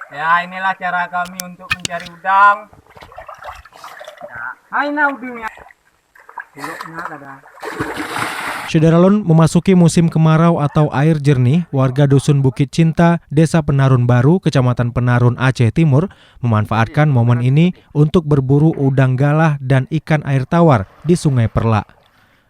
Ya, inilah cara kami untuk mencari udang. Hai, nah udangnya. Syederalun memasuki musim kemarau atau air jernih, warga Dusun Bukit Cinta, Desa Penarun Baru, Kecamatan Penarun, Aceh Timur, memanfaatkan momen ini untuk berburu udang galah dan ikan air tawar di Sungai Perla.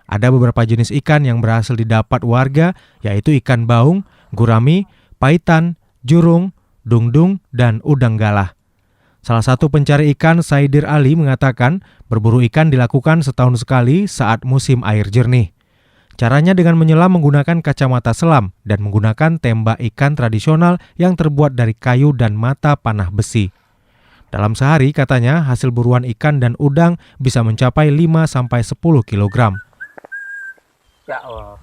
Ada beberapa jenis ikan yang berhasil didapat warga, yaitu ikan baung, gurami, paitan, jurung, dungdung, dan udang galah. Salah satu pencari ikan, Saidir Ali, mengatakan berburu ikan dilakukan setahun sekali saat musim air jernih. Caranya dengan menyelam menggunakan kacamata selam dan menggunakan tembak ikan tradisional yang terbuat dari kayu dan mata panah besi. Dalam sehari, katanya, hasil buruan ikan dan udang bisa mencapai 5-10 kg. Ya Allah.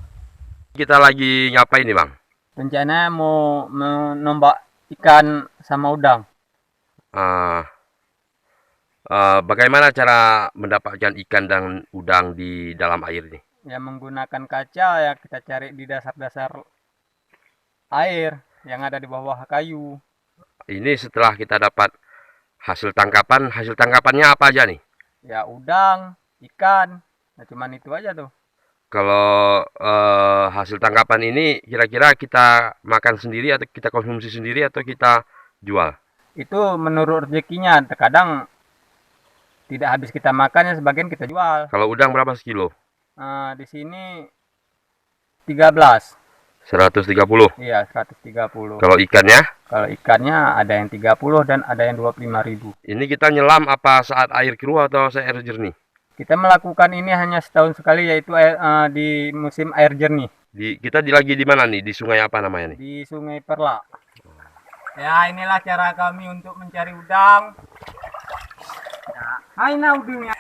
Kita lagi ngapain nih, Bang? Rencana mau menombak ikan sama udang. Bagaimana cara mendapatkan ikan dan udang di dalam air ini? Ya menggunakan kaca ya kita cari di dasar-dasar air yang ada di bawah kayu. Ini setelah kita dapat hasil tangkapannya apa aja nih? Ya udang, ikan, nah cuman itu aja tuh. Kalau hasil tangkapan ini kira-kira kita makan sendiri atau kita konsumsi sendiri atau kita jual? Itu menurut rezekinya, terkadang tidak habis kita makannya, sebagian kita jual. Kalau udang berapa sekilo? Di sini 13. 130. Iya, 130. Kalau ikannya? Kalau ikannya ada yang 30 dan ada yang 25.000. Ini kita nyelam apa saat air keruh atau saat air jernih? Kita melakukan ini hanya setahun sekali, yaitu di musim air jernih. Kita lagi di mana nih? Di sungai apa namanya nih? Di Sungai Perla. Ya, inilah cara kami untuk mencari udang. Ya. Hai, nah udangnya.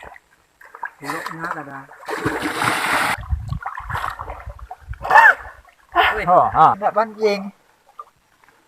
Buluknya ada. Oh, ha. Tidak pancing.